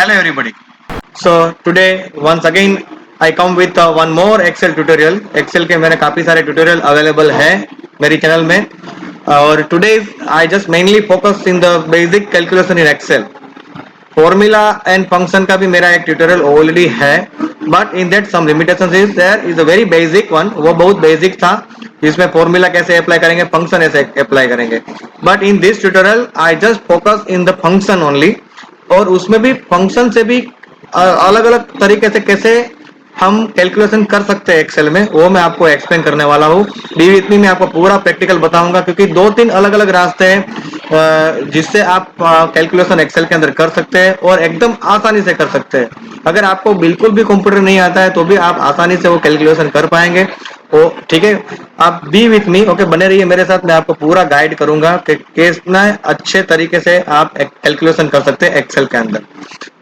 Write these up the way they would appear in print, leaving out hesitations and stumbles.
Hello everybody. So today once again I come with one more Excel tutorial. Excel के मेरे काफी सारे tutorial available है मेरी चैनल में और today I just mainly focus in the basic calculation in Excel. Formula and function का भी मेरा एक ट्यूटोरियल ऑलरेडी है but in that some limitations is there is a very basic one. वो बहुत बेसिक था जिसमें फॉर्मूला कैसे अप्लाई करेंगे फंक्शन ऐसे अप्लाई करेंगे but in this tutorial I just focus in the function only और उसमें भी फंक्शन से भी अलग अलग तरीके से कैसे हम कैलकुलेशन कर सकते हैं एक्सेल में वो मैं आपको एक्सप्लेन करने वाला हूँ. बी विथ मी मैं आपको पूरा प्रैक्टिकल बताऊंगा क्योंकि दो तीन अलग अलग रास्ते हैं जिससे आप कैलकुलेशन एक्सेल के अंदर कर सकते हैं और एकदम आसानी से कर सकते हैं. अगर आपको बिल्कुल भी कंप्यूटर नहीं आता है तो भी आप आसानी से वो कैलकुलेशन कर पाएंगे. ओ ठीक है, आप बी विथ मी ओके, बने रहिए मेरे साथ. मैं आपको पूरा गाइड करूंगा कि कितना अच्छे तरीके से आप कैलकुलेशन कर सकते हैं एक्सेल के अंदर.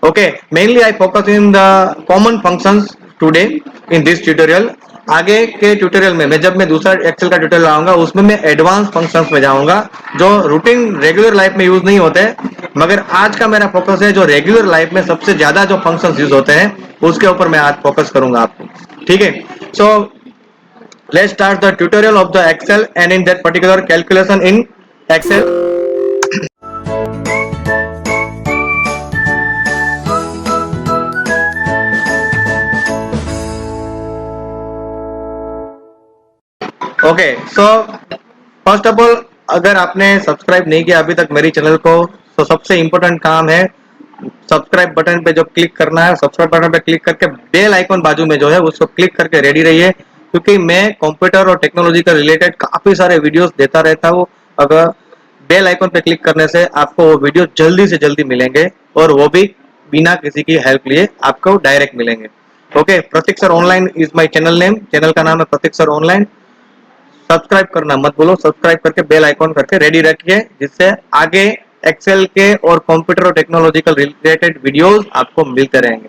Okay, mainly I focus in the common functions today in this tutorial. आगे के ट्यूटोरियल में जब मैं दूसरा एक्सेल का ट्यूटोरियल लाऊंगा उसमें मैं एडवांस फंक्शंस में जाऊंगा जो रूटीन रेगुलर लाइफ में यूज नहीं होते मगर आज का मेरा फोकस है जो रेगुलर लाइफ में सबसे ज्यादा जो फंक्शंस यूज होते हैं उसके ऊपर मैं आज फोकस करूंगा आपको. ठीक है, so let's start the tutorial of the Excel and in that particular calculation in Excel. Okay, so first of all अगर आपने सब्सक्राइब नहीं किया अभी तक मेरी चैनल को तो सबसे इंपॉर्टेंट काम है सब्सक्राइब बटन पे जो क्लिक करना है. सब्सक्राइब बटन पे क्लिक करके बेल आइकन बाजू में जो है उसको क्लिक करके रेडी रहिए क्योंकि मैं कंप्यूटर और टेक्नोलॉजी का रिलेटेड काफी सारे वीडियोस देता रहता हूँ. अगर बेल आइकन पे क्लिक करने से आपको वो वीडियो जल्दी से जल्दी मिलेंगे और वो भी बिना किसी की हेल्प लिए आपको डायरेक्ट मिलेंगे. Okay, Pratik sir online is my channel name. Channel का नाम है प्रतीक सर ऑनलाइन. सब्सक्राइब करना मत भूलो, सब्सक्राइब करके बेल आइकॉन करके रेडी रखिए जिससे आगे एक्सेल के और कंप्यूटर और टेक्नोलॉजिकल रिलेटेड वीडियोस आपको मिलते रहेंगे.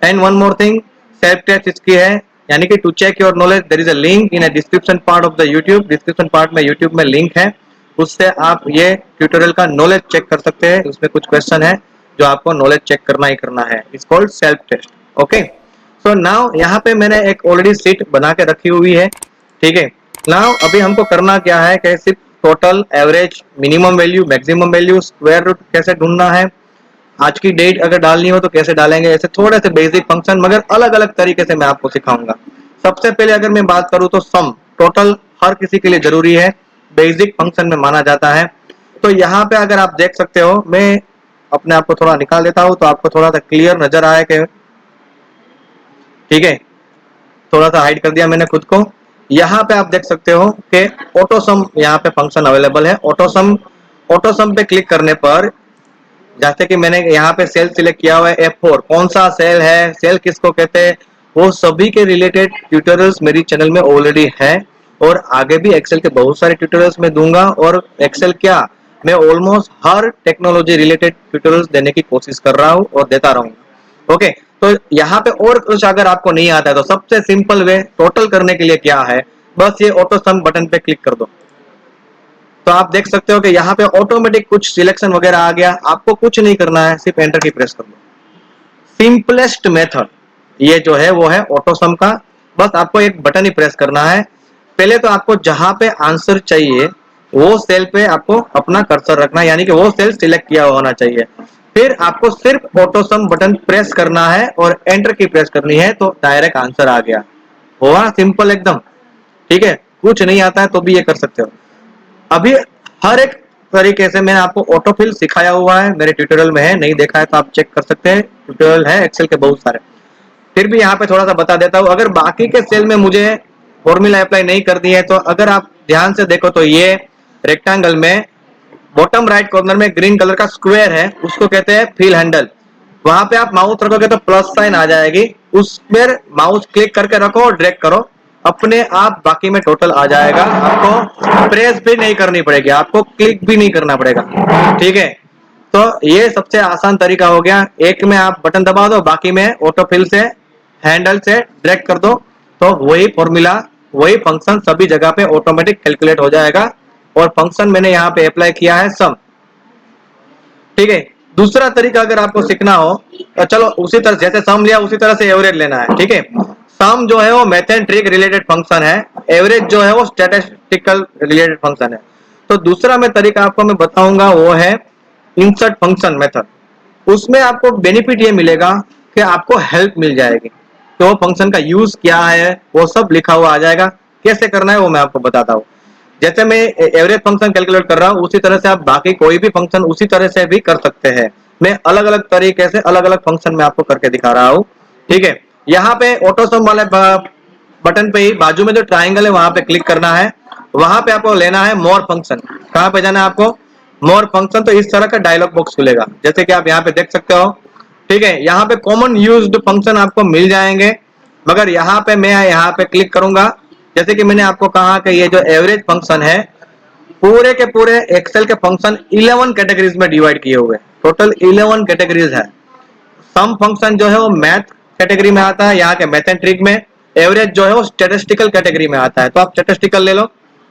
And one more thing, self test इसकी है यानी कि to check your knowledge there is a link in a description part of the YouTube. Description part में यूट्यूब में लिंक है, उससे आप ये ट्यूटोरियल का नॉलेज चेक कर सकते हैं. उसमें कुछ क्वेश्चन है जो आपको नॉलेज चेक करना ही करना है. It's called self test. Okay, so now यहाँ पे मैंने एक ऑलरेडी शीट बना के रखी हुई है. ठीक है, नाउ अभी हमको करना क्या है कि सिर्फ total, average, minimum value, maximum value, square root कैसे ढूंढना है, आज की डेट अगर डालनी हो तो कैसे डालेंगे, ऐसे थोड़े से बेसिक फंक्शन मगर अलग अलग तरीके से मैं आपको सिखाऊंगा. सबसे पहले अगर मैं बात करूं तो सम टोटल हर किसी के लिए जरूरी है, बेसिक फंक्शन में माना जाता है. तो यहाँ पे अगर आप देख सकते हो मैं अपने आप को थोड़ा निकाल देता हूं तो आपको थोड़ा सा क्लियर नजर आए कि ठीक है, थोड़ा सा हाइड कर दिया मैंने खुद को. यहाँ पे आप देख सकते हो कि ऑटोसम यहाँ पे फंक्शन अवेलेबल है. ऑटोसम पे क्लिक करने पर जैसे कि मैंने यहाँ पे सेल सिलेक्ट किया हुआ है F4, कौन सा सेल है, सेल किसको कहते हैं, वो सभी के रिलेटेड ट्यूटोरियल्स मेरी चैनल में ऑलरेडी है और आगे भी एक्सेल के बहुत सारे ट्यूटोरियल्स मैं दूंगा. और एक्सेल क्या, मैं ऑलमोस्ट हर टेक्नोलॉजी रिलेटेड ट्यूटोरियल्स देने की कोशिश कर रहा हूँ और देता रहूंगा. ओके, तो यहाँ पे और कुछ अगर आपको नहीं आता है तो सबसे सिंपल वे टोटल करने के लिए क्या है, बस ये ऑटो सम बटन पे क्लिक कर दो तो आप देख सकते हो कि यहाँ पे ऑटोमेटिक कुछ सिलेक्शन वगैरह आ गया. आपको कुछ नहीं करना है, सिर्फ एंटर की प्रेस कर दो. सिंपलेस्ट मेथड ये जो है वो है ऑटो सम का. बस आपको एक बटन ही प्रेस करना है. पहले तो आपको जहां पे आंसर चाहिए वो सेल पे आपको अपना कर्सर रखना है यानी कि वो सेल सिलेक्ट किया होना चाहिए. फिर आपको सिर्फ ऑटो सम बटन प्रेस करना है और एंटर की प्रेस करनी है तो डायरेक्ट आंसर आ गया. हुआ सिंपल एकदम. ठीक है, कुछ नहीं आता है तो भी ये कर सकते हो. अभी हर एक तरीके से मैंने आपको ऑटोफिल सिखाया हुआ है, मेरे ट्यूटोरियल में है, नहीं देखा है तो आप चेक कर सकते हैं. ट्यूटोरियल है एक्सेल के बहुत सारे. फिर भी यहाँ पे थोड़ा सा बता देता हूँ, अगर बाकी के सेल में मुझे फॉर्मूला अप्लाई नहीं कर दी है तो अगर आप ध्यान से देखो तो ये रेक्टेंगल में बॉटम राइट कॉर्नर में ग्रीन कलर का स्क्वायर है, उसको कहते हैं फिल हैंडल. वहां पे आप माउस रखोगे तो प्लस साइन आ जाएगी, उस पर माउस क्लिक करके रखो और ड्रैग करो, अपने आप बाकी में टोटल आ जाएगा. आपको प्रेस भी नहीं करनी पड़ेगी, आपको क्लिक भी नहीं करना पड़ेगा. ठीक है, तो ये सबसे आसान तरीका हो गया. एक में आप बटन दबा दो, बाकी में ऑटोफिल से हैंडल से ड्रैग कर दो तो वही फॉर्मूला वही फंक्शन सभी जगह पे ऑटोमेटिक कैलकुलेट हो जाएगा. और फंक्शन मैंने यहाँ पे अप्लाई किया है सम. ठीक है, दूसरा तरीका अगर आपको सीखना हो तो चलो उसी तरह जैसे सम लिया उसी तरह से एवरेज लेना है, ठीक है। सम जो है वो math and trick related function है, एवरेज जो है वो स्टैटिस्टिकल रिलेटेड फंक्शन है। तो दूसरा मैं तरीका आपको मैं बताऊंगा वो है इंसर्ट फंक्शन मेथड। उसमें आपको बेनिफिट ये मिलेगा कि आपको हेल्प मिल जाएगी, तो वो फंक्शन का यूज क्या है वो सब लिखा हुआ आ जाएगा, कैसे करना है वो मैं आपको बताता हूँ। जैसे मैं एवरेज फंक्शन कैलकुलेट कर रहा हूँ उसी तरह से आप बाकी कोई भी फंक्शन उसी तरह से भी कर सकते हैं। मैं अलग अलग तरीके से अलग अलग फंक्शन में आपको करके दिखा रहा हूँ, ठीक है। यहाँ पे ऑटो सम वाले बटन पे ही बाजू में जो ट्राइंगल है वहां पे क्लिक करना है, वहां पे आपको लेना है मोर फंक्शन। कहाँ पे जाना है आपको? मोर फंक्शन। तो इस तरह का डायलॉग बॉक्स खुलेगा जैसे कि आप यहाँ पे देख सकते हो, ठीक है। यहाँ पे कॉमन यूज्ड फंक्शन आपको मिल जाएंगे, मगर यहाँ पे मैं यहाँ पे क्लिक करूंगा। जैसे कि मैंने आपको कहा कि ये जो एवरेज फंक्शन है पूरे के पूरे एक्सेल के फंक्शन 11 कैटेगरीज में डिवाइड किए हुए, टोटल 11 कैटेगरीज है। सम फंक्शन जो है वो मैथ कैटेगरी में आता है, यहाँ के मैथ एंड ट्रिक में। एवरेज जो है वो स्टेटिस्टिकल कैटेगरी में आता है, तो आप स्टेटिस्टिकल ले लो।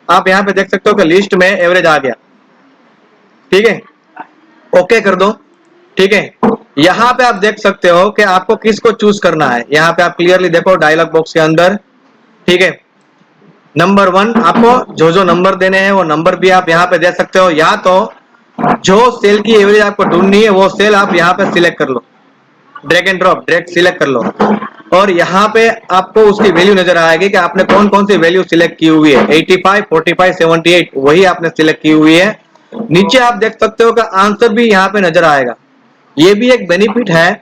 आप यहाँ पे देख सकते हो कि लिस्ट में एवरेज आ गया, ठीक है। ओके कर दो, ठीक है। यहाँ पे आप देख सकते हो कि आपको किसको चूज करना है। यहाँ पे आप क्लियरली देखो डायलॉग बॉक्स के अंदर, ठीक है। नंबर 1 आपको जो जो नंबर देने हैं वो नंबर भी आप यहाँ पे दे सकते हो, या तो जो सेल की एवरेज आपको ढूंढनी है वो सेल आप यहाँ पे सिलेक्ट कर लो, drag and drop direct select कर लो, और यहाँ पे आपको उसकी वैल्यू नजर आएगी कि आपने कौन कौन सी वैल्यू सिलेक्ट की हुई है। 85, 45, 78 वही आपने सिलेक्ट की हुई है। नीचे आप देख सकते हो कि आंसर भी यहाँ पे नजर आएगा। ये भी एक बेनिफिट है,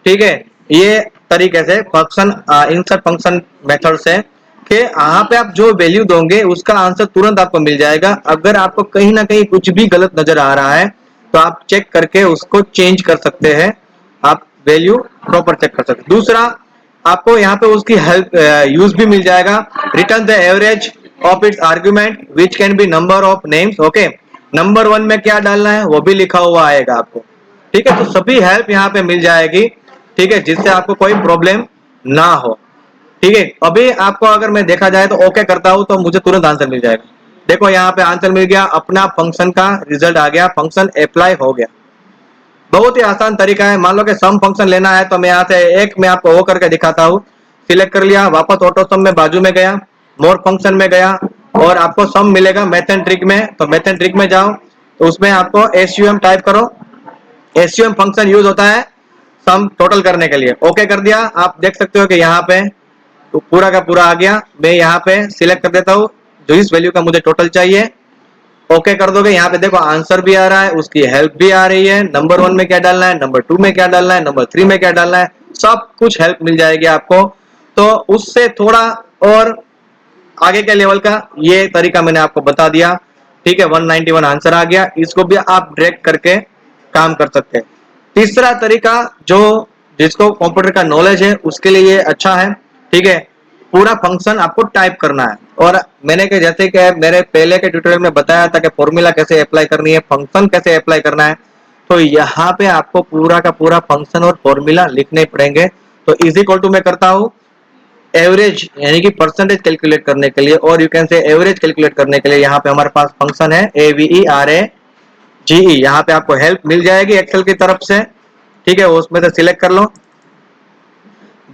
ठीक है। ये तरीके से फंक्शन इंसर्ट फंक्शन मेथड से कि यहाँ पे आप जो वैल्यू दोगे उसका आंसर तुरंत आपको मिल जाएगा। अगर आपको कहीं ना कहीं कुछ भी गलत नजर आ रहा है तो आप चेक करके उसको चेंज कर सकते हैं, आप वैल्यू प्रॉपर चेक कर सकते हैं। दूसरा आपको यहाँ पे उसकी हेल्प यूज भी मिल जाएगा, return the average of its argument which can be number of names. Okay, number 1 में क्या डालना है वो भी लिखा हुआ आएगा आपको, ठीक है। तो सभी हेल्प यहाँ पे मिल जाएगी, ठीक है, जिससे आपको कोई प्रॉब्लम ना हो, ठीक है। अभी आपको अगर मैं देखा जाए तो ओके करता हूं तो मुझे तुरंत आंसर मिल जाएगा। देखो यहाँ पे आंसर मिल गया, अपना फंक्शन का रिजल्ट आ गया, फंक्शन अप्लाई हो गया। बहुत ही आसान तरीका है। मान लो कि सम फंक्शन लेना है तो मैं यहाँ से एक मैं आपको वो करके दिखाता हूँ। सिलेक्ट कर लिया, वापस ऑटो सम में बाजू में गया, मोर फंक्शन में गया, और आपको सम मिलेगा मैथ एंड ट्रिक में। तो मैथ एंड ट्रिक में जाओ तो उसमें आपको एसयूएम टाइप करो। एसयूएम फंक्शन यूज होता है सम टोटल करने के लिए। ओके कर दिया, आप देख सकते हो कि यहाँ पे तो पूरा का पूरा आ गया। मैं यहाँ पे सिलेक्ट कर देता हूँ जो इस वैल्यू का मुझे टोटल चाहिए। ओके कर दोगे, यहाँ पे देखो आंसर भी आ रहा है, उसकी हेल्प भी आ रही है, नंबर 1 में क्या डालना है, नंबर 2 में क्या डालना है, नंबर 3 में क्या डालना है, सब कुछ हेल्प मिल जाएगी आपको। तो उससे थोड़ा और आगे के लेवल का ये तरीका मैंने आपको बता दिया, ठीक है। 191 आंसर आ गया, इसको भी आप ड्रैग करके काम कर सकते हैं। तीसरा तरीका जो जिसको कंप्यूटर का नॉलेज है उसके लिए ये अच्छा है, ठीक है। पूरा फंक्शन आपको टाइप करना है, और मैंने के जैसे कि मेरे पहले के ट्यूटोरियल में बताया था कि फॉर्मूला कैसे अप्लाई करनी है, फंक्शन कैसे अप्लाई करना है, तो यहाँ पे आपको पूरा का पूरा फंक्शन और फॉर्मूला लिखने पड़ेंगे। तो इज इक्वल टू मैं करता हूँ एवरेज यानी कि परसेंटेज कैलकुलेट करने के लिए, और you can say average calculate करने के लिए यहाँ पे हमारे पास फंक्शन है AVERAGE। यहाँ पे आपको हेल्प मिल जाएगी एक्सेल की तरफ से, ठीक है। उसमें से सिलेक्ट कर लो।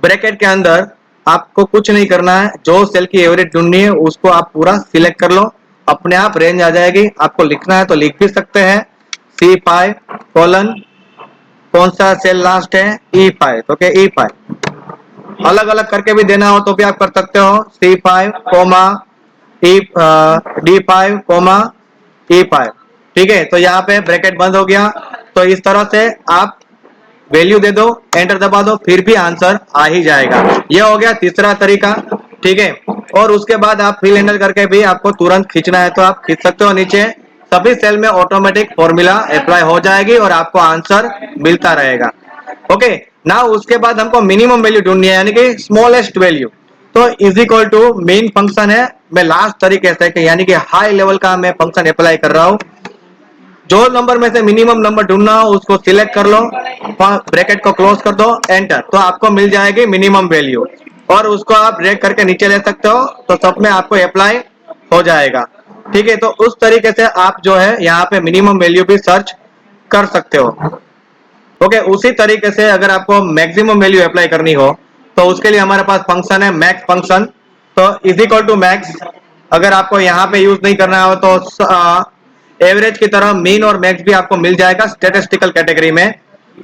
ब्रैकेट के अंदर आपको कुछ नहीं करना है, जो सेल की एवरेज ढूंढनी है उसको आप पूरा सिलेक्ट कर लो, अपने आप रेंज आ जाएगी। आपको लिखना है तो लिख भी सकते हैं C5 कोलन कौन सा सेल लास्ट है E5, तो क्या E5 अलग अलग करके भी देना हो तो भी आप कर सकते हो, C5 coma D5 coma E5, ठीक है। तो यहाँ पे ब्रैकेट बंद हो गया। तो इस तरह से आप वैल्यू दे दो, एंटर दबा दो, फिर भी आंसर आ ही जाएगा। ये हो गया तीसरा तरीका, ठीक है। और उसके बाद आप फिल हैंडल करके भी आपको तुरंत खींचना है तो आप खींच सकते हो नीचे, सभी सेल में ऑटोमेटिक फॉर्मूला अप्लाई हो जाएगी और आपको आंसर मिलता रहेगा। ओके, ना उसके बाद हमको मिनिमम वैल्यू ढूंढनी है यानी कि स्मॉलेस्ट वैल्यू। तो is equal to main function है, मैं लास्ट तरीके से यानी कि हाई लेवल का मैं फंक्शन अप्लाई कर रहा हूँ। जो नंबर में से मिनिमम नंबर ढूंढना हो उसको सिलेक्ट कर लो, ब्रैकेट को क्लोज कर दो, एंटर, तो आपको मिल जाएगी मिनिमम वैल्यू, और उसको आप ड्रैग करके नीचे ले सकते हो तो सब में आपको अप्लाई हो जाएगा, ठीक है। तो उस तरीके से आप जो है यहाँ पे मिनिमम वैल्यू भी सर्च कर सकते हो। ओके, उसी तरीके से अगर आपको मैक्सिमम वैल्यू अप्लाई करनी हो तो उसके लिए हमारे पास फंक्शन है मैक्स फंक्शन। तो इज इक्वल टू मैक्स, अगर आपको यहाँ पे यूज नहीं करना हो तो एवरेज की तरह मीन और मैक्स भी आपको मिल जाएगा स्टैटिस्टिकल कैटेगरी में।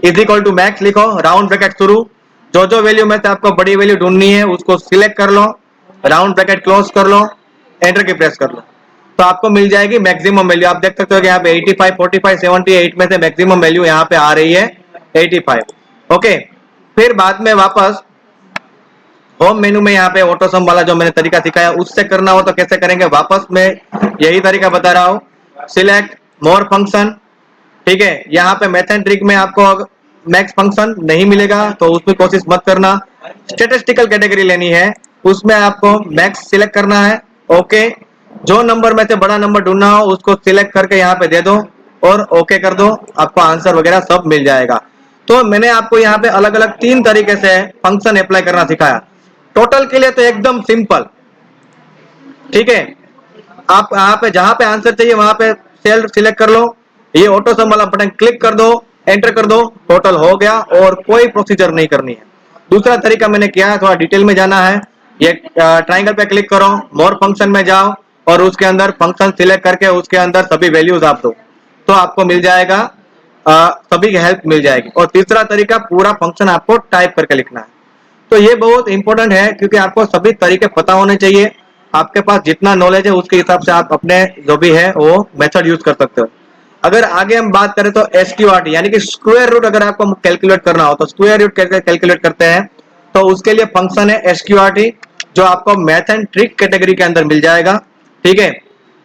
इज इक्वल टू मैक्स लिखो, राउंड ब्रैकेट शुरू, जो जो वैल्यू में से आपको बड़ी वैल्यू ढूंढनी है उसको सिलेक्ट कर लो, राउंड ब्रैकेट क्लोज कर लो, एंटर की प्रेस कर लो, तो आपको मिल जाएगी मैक्सिमम वैल्यू। आप देख सकते हो कि यहाँ पे 85, 45, 78 में से मैक्सिमम वैल्यू यहाँ पे आ रही है 85। ओके, फिर बाद में वापस होम मेनू में यहाँ पे ऑटो सम वाला जो मैंने तरीका सिखाया उससे करना हो तो कैसे करेंगे, वापस मैं यही तरीका बता रहा हूँ। सिलेक्ट मोर फंक्शन, ठीक है, यहाँ पे मेथड ट्रिक में आपको मैक्स फंक्शन नहीं मिलेगा तो उसमें कोशिश मत करना। स्टैटिस्टिकल कैटेगरी लेनी है, उसमें आपको मैक्स सिलेक्ट करना है। ओके, जो नंबर में से बड़ा नंबर ढूंढना हो उसको सिलेक्ट करके यहाँ पे दे दो और ओके कर दो, आपको आंसर वगैरह सब मिल जाएगा। तो मैंने आपको यहाँ पे अलग अलग 3 तरीके से फंक्शन अप्लाई करना सिखाया। टोटल के लिए तो एकदम सिंपल, ठीक है, आप यहाँ पे जहां पे आंसर चाहिए वहां पे सेल सिलेक्ट कर लो, ये ऑटो सम वाला बटन क्लिक कर दो, एंटर कर दो, टोटल हो गया और कोई प्रोसीजर नहीं करनी है। दूसरा तरीका मैंने किया है, थोड़ा डिटेल में जाना है, ये ट्राइंगल पे क्लिक करो, मोर फंक्शन में जाओ और उसके अंदर फंक्शन सिलेक्ट करके उसके अंदर सभी वैल्यूज आप दो तो आपको मिल जाएगा, सभी की हेल्प मिल जाएगी। और तीसरा तरीका, पूरा फंक्शन आपको टाइप करके लिखना है। तो ये बहुत इंपॉर्टेंट है क्योंकि आपको सभी तरीके पता होने चाहिए। आपके पास जितना नॉलेज है उसके हिसाब से आप अपने जो भी है वो मेथड यूज कर सकते हो। अगर आगे हम बात करें तो एसक्यूआरटी यानी कि स्क्वायर रूट अगर आपको कैलकुलेट करना हो तो स्क्वायर रूट कैसे कैलकुलेट करते हैं, तो उसके लिए फंक्शन है एसक्यूआरटी जो आपको मैथ एंड ट्रिक कैटेगरी के अंदर मिल जाएगा। ठीक है,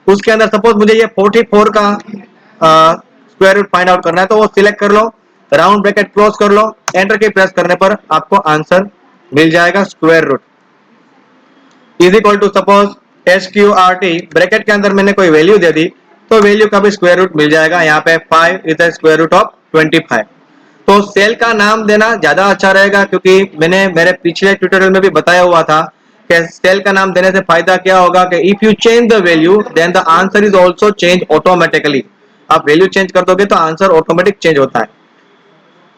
उसके अंदर सपोज मुझे ये 44 का स्क्वायर रूट फाइंड आउट करना है तो वो सिलेक्ट कर लो, राउंड ब्रैकेट क्लोज कर लो, एंटर की प्रेस करने पर आपको आंसर मिल जाएगा square root is equal to suppose SQRT, bracket के अंदर मैंने कोई वैल्यू दे दी तो वैल्यू का भी स्क्वायर रूट मिल जाएगा। यहाँ पे 5 is the square root of 25। तो सेल का नाम देना ज्यादा अच्छा रहेगा क्योंकि मैंने मेरे पिछले ट्यूटोरियल में भी बताया हुआ था कि सेल का नाम देने से फायदा क्या होगा कि if you change the value then the answer is also change automatically. आप वैल्यू चेंज कर दोगे तो आंसर ऑटोमेटिक चेंज होता है।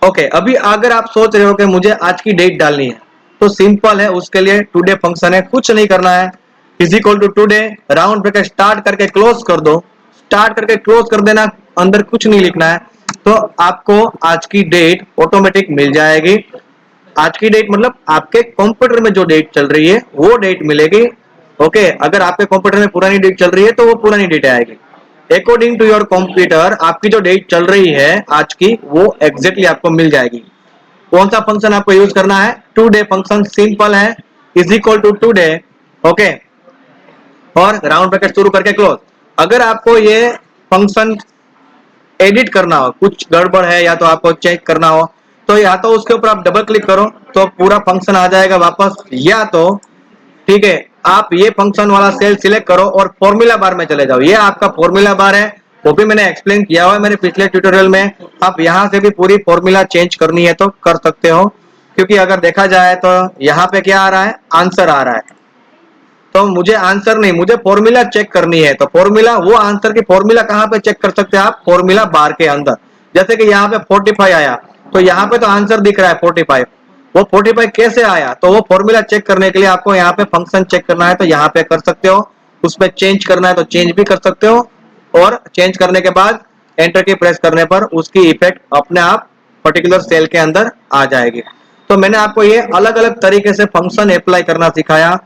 ओके, अभी अगर आप सोच रहे हो कि मुझे आज की डेट डालनी है तो सिंपल है, उसके लिए टुडे फंक्शन है, कुछ नहीं करना है, is equal to today, round bracket start करके क्लोज कर दो, स्टार्ट करके क्लोज कर देना, अंदर कुछ नहीं लिखना है तो आपको आज की डेट ऑटोमेटिक मिल जाएगी। आज की डेट मतलब आपके कंप्यूटर में जो डेट चल रही है वो डेट मिलेगी। ओके, अगर आपके कंप्यूटर में पुरानी डेट चल रही है तो वो पुरानी डेट आएगी। अकॉर्डिंग टू योर कंप्यूटर आपकी जो डेट चल रही है आज की वो एग्जैक्टली आपको मिल जाएगी। कौन सा फंक्शन आपको यूज करना है, टुडे फंक्शन, सिंपल है, is equal to today. Okay, और राउंड ब्रैकेट शुरू करके क्लोज। अगर आपको ये फंक्शन एडिट करना हो, कुछ गड़बड़ है या तो आपको चेक करना हो तो या तो उसके ऊपर आप डबल क्लिक करो तो पूरा फंक्शन आ जाएगा वापस, या तो ठीक है आप ये फंक्शन वाला सेल सिलेक्ट करो और फॉर्मूला बार में चले जाओ। ये आपका फॉर्मूला बार है, वो भी मैंने एक्सप्लेन किया हुआ है मेरे पिछले ट्यूटोरियल में। आप यहाँ से भी पूरी फॉर्मूला चेंज करनी है तो कर सकते हो, क्योंकि अगर देखा जाए तो यहाँ पे क्या आ रहा है, आंसर आ रहा है, तो मुझे आंसर नहीं, मुझे फॉर्मूला चेक करनी है। तो फॉर्मूला, वो आंसर की फॉर्मूला कहाँ पे चेक कर सकते हैं आप, फॉर्मूला बार के अंदर। जैसे कि यहाँ पे 45 आया तो यहाँ पे तो आंसर दिख रहा है 45, वो 45 कैसे आया, तो वो फॉर्मूला चेक करने के लिए आपको यहाँ पे फंक्शन चेक करना है तो यहाँ पे कर सकते हो, उसमें चेंज करना है तो चेंज भी कर सकते हो, और चेंज करने के बाद एंटर की प्रेस करने पर उसकी इफेक्ट अपने आप पर्टिकुलर सेल के अंदर आ जाएगी। तो मैंने आपको ये अलग अलग तरीके से फंक्शन अप्लाई करना सिखाया।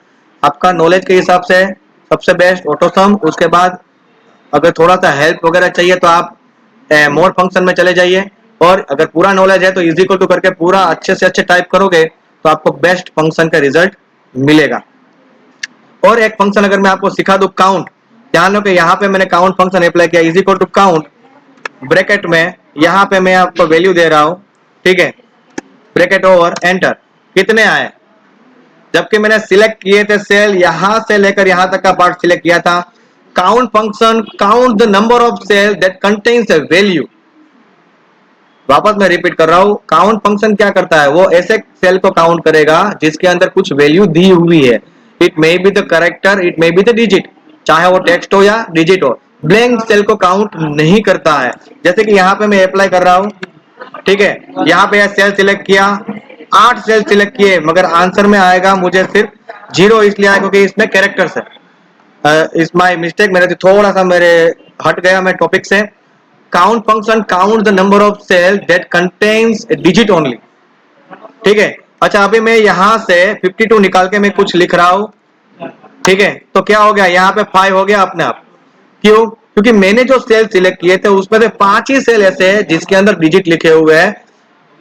आपका नॉलेज के हिसाब से सबसे बेस्ट ऑटोसम, उसके बाद अगर थोड़ा सा हेल्प वगैरह चाहिए तो आप मोर फंक्शन में चले जाइए, और अगर पूरा नॉलेज है तो इज इक्वल टू करके पूरा अच्छे से अच्छे टाइप करोगे तो आपको बेस्ट फंक्शन का रिजल्ट मिलेगा। और एक फंक्शन अगर मैं आपको सिखा दूं, काउंट, ध्यान लो कि यहाँ पे मैंने काउंट फंक्शन अप्लाई किया, is equal to count, bracket में यहाँ पे मैं आपको वैल्यू दे रहा हूँ, ठीक है, ब्रैकेट ओवर, एंटर, कितने आए, जबकि मैंने सिलेक्ट किए थे सेल यहां से लेकर यहां तक का पार्ट सिलेक्ट किया था। Count function count the number of cell that contains a value. वापस मैं रिपीट कर रहा हूं, काउंट फंक्शन क्या करता है, वो ऐसे सेल को काउंट करेगा जिसके अंदर कुछ वैल्यू दी हुई है। It may be the character, it may be the digit, चाहे वो टेक्स्ट हो या डिजिट हो। ब्लैंक सेल को काउंट नहीं करता है। जैसे कि यहाँ पे मैं अप्लाई कर रहा हूं ठीक है, यहाँ पे सेल सिलेक्ट किया, 8 सेल सिलेक्ट किए, मगर आंसर में आएगा मुझे सिर्फ 0, इसलिए आएगा क्योंकि इसमें कैरेक्टर्स है। इस माय मिस्टेक, मेरे थोड़ा सा मेरे हट गया मैं टॉपिक से। Count function count the number of cell that contains digit only. ठीक है, अच्छा अभी मैं यहाँ से 52 निकाल के मैं कुछ लिख रहा हूँ। ठीक है, तो क्या हो गया, यहाँ पे 5 हो गया अपने आप। क्यों? क्योंकि मैंने जो सेल सिलेक्ट किए थे उसमें से 5 ही सेल ऐसे हैं जिसके अंदर डिजिट लिखे हुए हैं।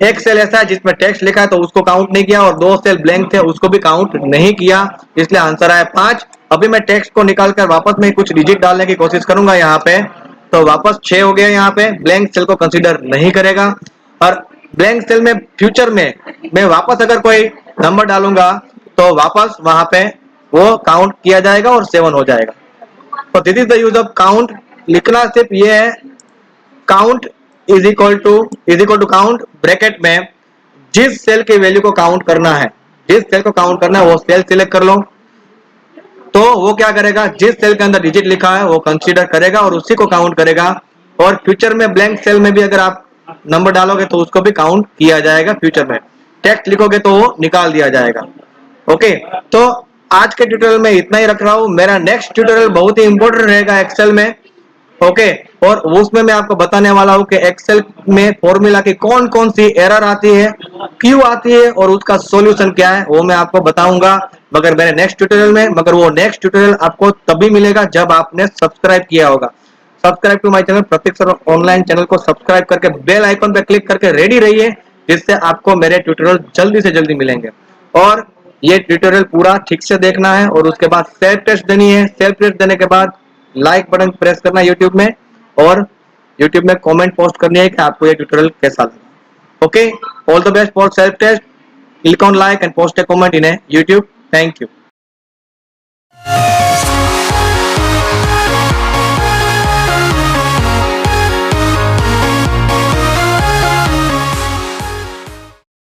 एक सेल ऐसा है जिसमें टेक्स्ट लिखा है तो उसको काउंट नहीं किया, और 2 सेल ब्लैंक थे उसको भी काउंट नहीं किया, इसलिए आंसर आया 5। अभी मैं टेक्स्ट को निकाल कर वापस में कुछ डिजिट डालने की कोशिश करूंगा यहाँ पे, तो वापस 6 हो गया। यहाँ पे ब्लैंक सेल को कंसीडर नहीं करेगा, और ब्लैंक सेल में फ्यूचर में मैं वापस अगर कोई नंबर डालूंगा तो वापस वहां पे वो काउंट किया जाएगा और 7 हो जाएगा। तो this is the use of count. लिखना सिर्फ ये है, count is equal to count bracket में जिस सेल की वैल्यू को काउंट करना है, जिस सेल को काउंट करना है वो सेल सिलेक्ट कर लो, तो वो क्या करेगा, जिस सेल के अंदर डिजिट लिखा है वो कंसीडर करेगा और उसी को काउंट करेगा। और फ्यूचर में ब्लैंक सेल में भी अगर आप नंबर डालोगे तो उसको भी काउंट किया जाएगा फ्यूचर में। टेक्स्ट लिखोगे तो वो निकाल दिया जाएगा। ओके, तो आज के ट्यूटोरियल में इतना ही रख रहा हूं। मेरा नेक्स्ट ट्यूटोरियल बहुत ही इंपॉर्टेंट रहेगा एक्सेल में। ओके, और उसमें मैं आपको बताने वाला हूं कि एक्सेल में फॉर्मूला की कौन कौन सी एरर आती है, क्यों आती है, और उसका सॉल्यूशन क्या है, वो मैं आपको बताऊंगा मगर मेरे नेक्स्ट ट्यूटोरियल में। मगर वो नेक्स्ट ट्यूटोरियल आपको तभी मिलेगा जब आपने सब्सक्राइब किया होगा। Subscribe to my channel Pratik sir online channel को सब्सक्राइब करके बेल आइकन पे क्लिक करके रेडी रहिए, जिससे आपको मेरे ट्यूटोरियल जल्दी से जल्दी मिलेंगे। और ये ट्यूटोरियल पूरा ठीक से देखना है, और उसके बाद सेल्फ टेस्ट देनी है। सेल्फ टेस्ट देने के बाद लाइक बटन प्रेस करना है यूट्यूब में, और यूट्यूब में कमेंट पोस्ट करनी है कि आपको ये ट्यूटोरियल कैसा लगा। Okay, all the best for self test. Click on like and post a comment in YouTube. Thank you.